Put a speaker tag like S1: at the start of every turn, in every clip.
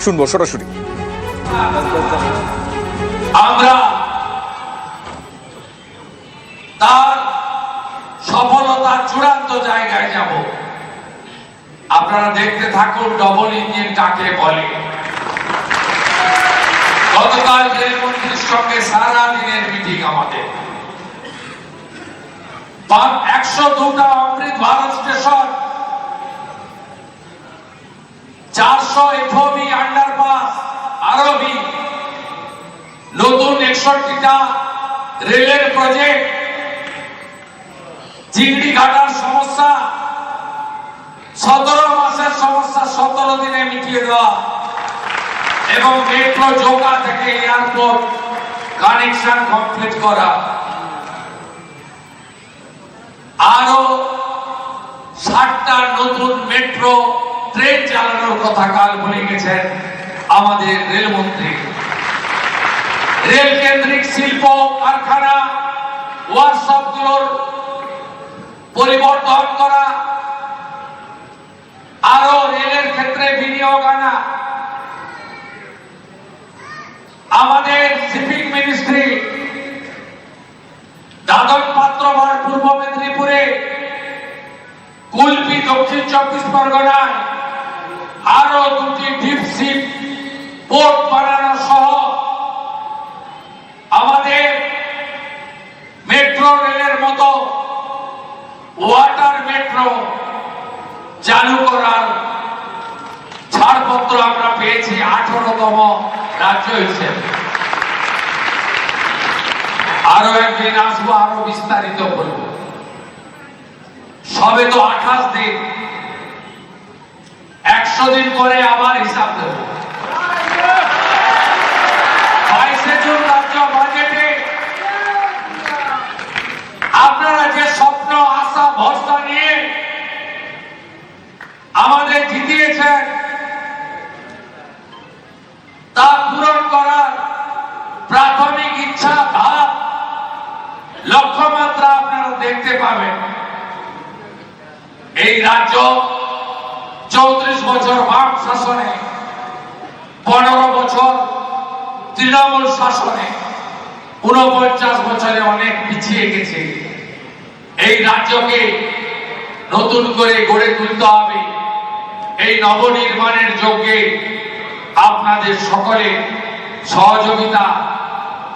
S1: শুনবো সরাসরি।
S2: আমরা তার সফলতার চূড়ান্ত জায়গায় যাব। আপনারা দেখতে থাকুন ডবল ইঞ্জিন কাকে বলে। গতকাল রেলমন্ত্রীর সঙ্গে সারা দিনের মিটিং আমাদের। 102টা অমৃত ভারত স্টেশন, 400 এফওবি আন্ডারপাস, আরবি নতুন 61টা রেলের প্রজেক্ট, চিংড়ি ঘাটার সমস্যা 17 মাসের সমস্যা 17 দিনে মিটিয়ে দেওয়া এবং মেট্রো জোকা থেকে এয়ারপোর্ট কানেকশন কমপ্লিট করা। আরো 60টা নতুন মেট্রো ট্রেন চালানোর কথা কাল বলে গেছেন আমাদের রেলমন্ত্রী। রেল কেন্দ্রিক শিল্প কারখানা ওয়ার্কশপ গুলোর পরিবর্তন করা, আরো রেলের ক্ষেত্রে বিনিয়োগ আনা। আমাদের শিপিং মিনিস্ট্রি দাদন পাত্রবার পূর্ব মেদিনীপুরে, কুলপি দক্ষিণ 24 পরগনায় আরো 2টি ডিপ শিপ পোর্ট বানানো সহ আমাদের মেট্রো রেলের মতো ওয়াটার মেট্রো চালু করার ছাড়পত্র আমরা পেয়েছি 18তম রাজ্য হিসেবে। আরো একদিন আসবো, আরো বিস্তারিত বলবো। সবে তো 28 দিন, 100 দিন পরে আবার হিসাব দেব। 22 জুন রাজ্য বাজেটে আপনারা যে স্বপ্ন আশা ভরসা নিয়ে আমাদের জিতিয়েছেন তা পূরণ করার প্রাথমিক ইচ্ছা ধাপ লক্ষ্যমাত্রা আপনারা দেখতে পাবেন। এই রাজ্য 34 বছর বাম শাসনে, 15 বছর তৃণমূল শাসনে, 49 বছরে অনেক পিছিয়ে গেছে। এই রাজ্যকে নতুন করে গড়ে তুলতে হবে। এই নবনির্মাণের যজ্ঞে আপনাদের সকলে সহযোগিতা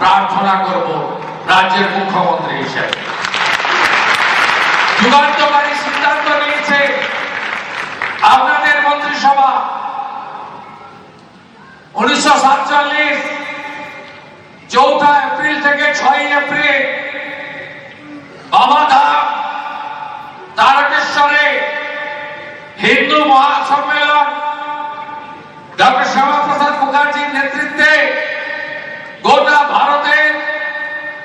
S2: প্রার্থনা করব রাজ্যের মুখ্যমন্ত্রী হিসেবে। যুগান্তকারী সিদ্ধান্ত নিয়েছে আপনাদের মন্ত্রিসভা। 1947 4 এপ্রিল থেকে 6 এপ্রিল বাবাধাম তারকেশ্বরে হিন্দু মহাসম্মেলন ডক্টর শ্যামাপ্রসাদ মুখার্জির নেতৃত্বে গোটা ভারতের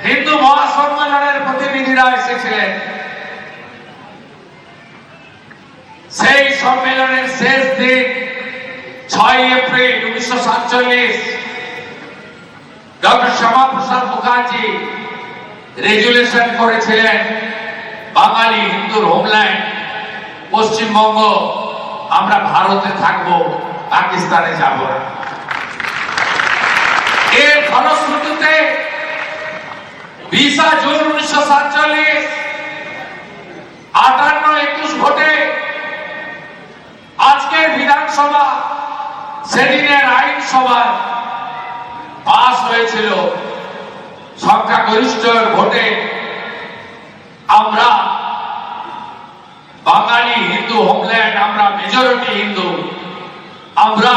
S2: হিন্দু মহাসম্মেলনের প্রতিনিধিরা এসেছিলেন। সেই সম্মেলনের শেষ দিন 6 April 1947 doctor Shyamaprasad Mukherjee resolution করেছিলেন, বাঙালি হিন্দুর হোমল্যান্ড পশ্চিমবঙ্গ, আমরা ভারতে থাকবো, পাকিস্তানে যাব না। এর ফলশ্রুতিতে 20 জুন 1947 58-21 ভোটে আজকের বিধানসভা সেদিনের আইনসভায় পাস হয়েছিল। সংখ্যাগরিষ্ঠ ভোটে আমরা বাঙালি হিন্দু হোমল্যান্ড, আমরা মেজরিটি হিন্দু, আমরা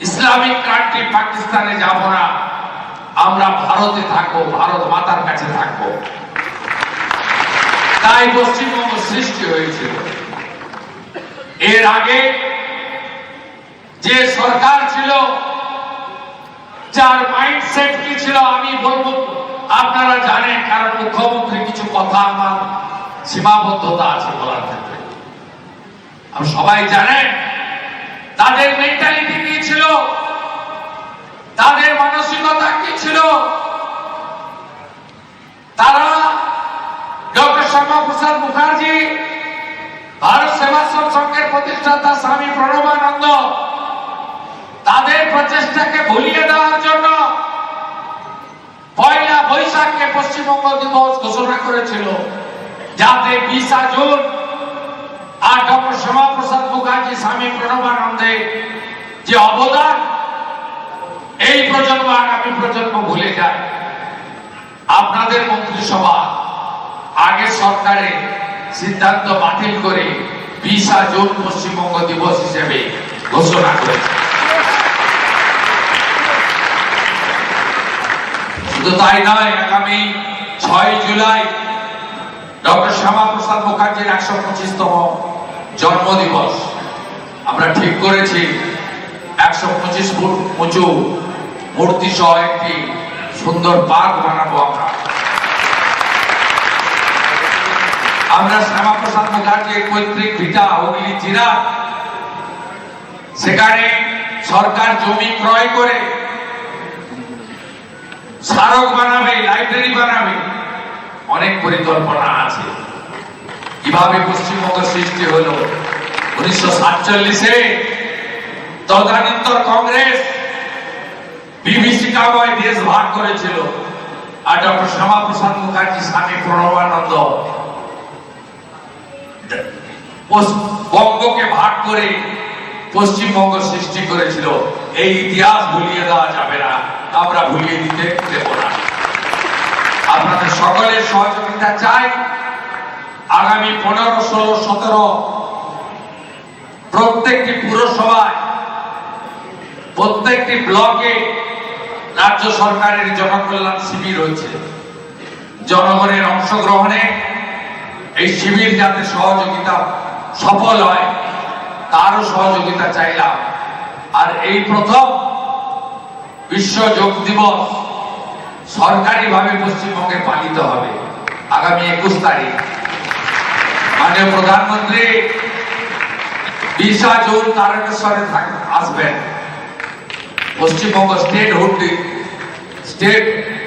S2: ইসলামিক কান্ট্রি পাকিস্তানে যাব না, আমরা ভারতে থাকবো, ভারত মাতার কাছে থাকবো। তাই পশ্চিমবঙ্গ সৃষ্টি হয়েছিল। এর আগে যে সরকার ছিল, যার মাইন্ডসেট কি ছিল আমি বলবো, আপনারা জানেন, কারণ মুখ্যমন্ত্রী কিছু কথা আমার সীমাবদ্ধতা আছে বলার ক্ষেত্রে। আর সবাই জানেন তাদের মেন্টালিটি কি ছিল, তাদের মানসিকতা কি ছিল। তারা ডক্টর শ্যামাপ্রসাদ মুখার্জি, ভারত সেবাশ্রম সংঘের প্রতিষ্ঠাতা স্বামী প্রণবানন্দ, ইতিহাসটাকে ভুলিয়ে দেওয়ার জন্য পয়লা বৈশাখকে পশ্চিমবঙ্গ দিবস ঘোষণা করেছিল, যাতে 20 জুন আর ডক্টর শ্যামাপ্রসাদ মুখার্জি, স্বামী প্রণবানন্দের যে অবদান, এই প্রজন্ম আগামী প্রজন্ম ভুলে যায়। আপনাদের মন্ত্রিসভা আগে সরকারের সিদ্ধান্ত বাতিল করে 20 জুন পশ্চিমবঙ্গ দিবস হিসেবে ঘোষণা করেছে। শুধু তাই নয়, আগামী 6 জুলাই ডক্টর শ্যামাপ্রসাদ মুখার্জির 125তম জন্মদিবস। আমরা ঠিক করেছি 125 ফুট উঁচু মূর্তি সহ একটি সুন্দর পার্ক বানাবো। আমরা শ্যামাপ্রসাদ মুখার্জির পৈতৃক ভিটা হুগলি জিরা, সেখানে সরকার জমি ক্রয় করে স্মারক বানাবে, লাইব্রেরি বানাবে, অনেক পরিকল্পনা আছে। কিভাবে পশ্চিমবঙ্গ সৃষ্টি হলো? 1947-এ তদানীন্তন কংগ্রেস বিভীষিকাময় দেশ ভাগ করেছিল, আর ডক্টর শ্যামাপ্রসাদ মুখার্জি, স্বামী প্রণবানন্দ বঙ্গকে ভাগ করে পশ্চিমবঙ্গ সৃষ্টি করেছিল। এই ইতিহাস ভুলিয়ে দেওয়া যাবে না, আমরা ভুলিয়ে দিতে দেব না। আপনাদের সকলের সহযোগিতা চাই। আগামী 15, 16, 17 প্রত্যেকটি পুরসভায়, প্রত্যেকটি ব্লকে রাজ্য সরকারের জনকল্যাণ শিবির হচ্ছে। জনগণের অংশগ্রহণে এই শিবির যাতে সহযোগিতা সফল হয়, তারও সহযোগিতা চাইলাম। আর এই প্রথম বিশ্ব যোগ দিবস সরকারিভাবে পশ্চিমবঙ্গে পালিত হবে আগামী 21 তারিখ। মাননীয় প্রধানমন্ত্রী 20 জুন তারকেশ্বরে আসবেন। পশ্চিমবঙ্গ স্টেট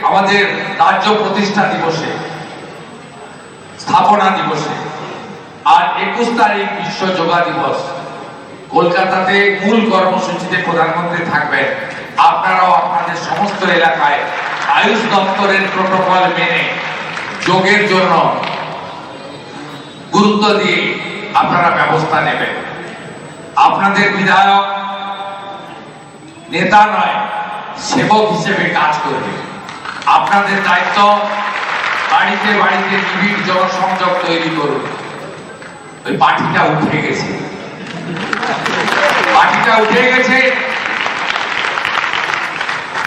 S2: আমাদের রাজ্য প্রতিষ্ঠা দিবসে, স্থাপনা দিবসে, আর 21 তারিখ বিশ্ব যোগা দিবস। কলকাতাতে মূল কর্মসূচিতে প্রধানমন্ত্রী থাকবেন। আপনারাও আপনাদের সমস্ত এলাকায় আয়ুষ দপ্তরের প্রোটোকল মেনে যোগের জন্য গুরুত্ব দিয়ে আপনারা ব্যবস্থা নেবেন। আপনাদের বিধায়ক নেতা নয়, সেবক হিসেবে কাজ করবে। আপনাদের দায়িত্ব বাড়িতে বাড়িতে নিবিড় জনসংযোগ তৈরি করুন। ওই পার্টিটা উঠে গেছে,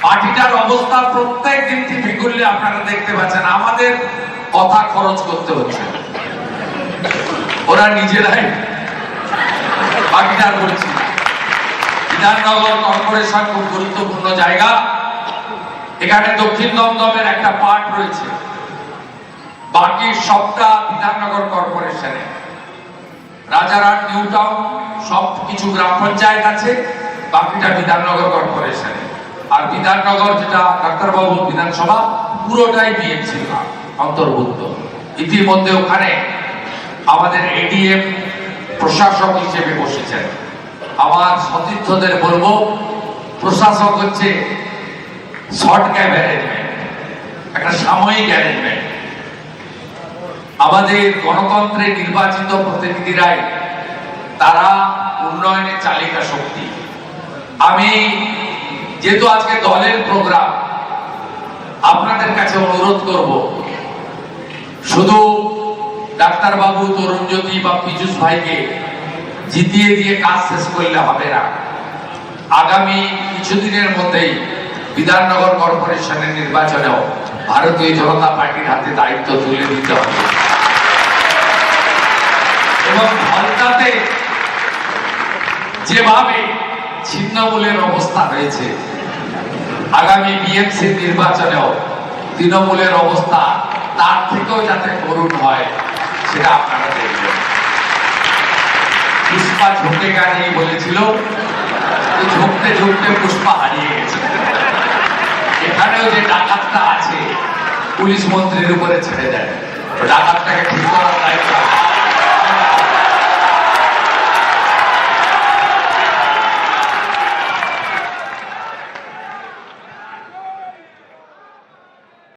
S2: পার্টিটার অবস্থা প্রত্যেক দিন টিভি করলে আপনারা দেখতে পাচ্ছেন। আমাদের কথা খরচ করতে হচ্ছে, ওরা নিজেরাই পার্টিটার বলছি। বিধাননগর কর্পোরেশন খুব গুরুত্বপূর্ণ জায়গা। এখানে দক্ষিণ দমদমের একটা পার্ট রয়েছে, বাকি সবটা বিধাননগর কর্পোরেশনে। রাজারহাট, নিউ টাউন সব কিছু গ্রাম পঞ্চায়েত আছে, বাকিটা বিধাননগর কর্পোরেশনে। আর বিধাননগর যেটা ডাক্তারবাবু বিধানসভা, পুরোটাই বিএমসি অন্তর্ভুক্ত। ইতিমধ্যে ওখানে আমাদের এডিএম প্রশাসক হিসেবে বসেছেন। আমার সতীর্থদের বলবো, প্রশাসক হচ্ছে শর্ট ক্যাব অ্যারেঞ্জমেন্ট, একটা সাময়িক অ্যারেঞ্জমেন্ট। আমাদের গণতন্ত্রের নির্বাচিত প্রতিনিধিরাই তারা উন্নয়নের চালিকা শক্তি। আমি যেহেতু আজকে দলের প্রোগ্রাম, আপনাদের কাছে অনুরোধ করব, শুধু ডাক্তারবাবু, তরুণজ্যোতি বা পীযূষ ভাইকে জিতিয়ে দিয়ে কাজ শেষ করলে হবে না। আগামী কিছুদিনের মধ্যেই বিধাননগর কর্পোরেশনের নির্বাচনেও ভারতীয় জনতা পার্টির হাতে দায়িত্ব তুলে দিতে হবে। এবং ফলতাতে যেভাবে ছিন্নমূলের অবস্থা হয়েছে, আগামী বিএমসি নির্বাচনেও তৃণমূলের অবস্থা তার থেকেও যাতে করুণ হয়, সেটা আপনারা দেখবেন। পুষ্পা ঝুঁকে গানেই বলেছিল, ঝুঁকতে ঝুঁকতে পুষ্পা হারিয়ে গেছে। এখানেও যে ডাকাতটা আছে, পুলিশ মন্ত্রীর উপরে ছেড়ে দেয়, ডাকাতটাকে ঠিক করার দায়িত্ব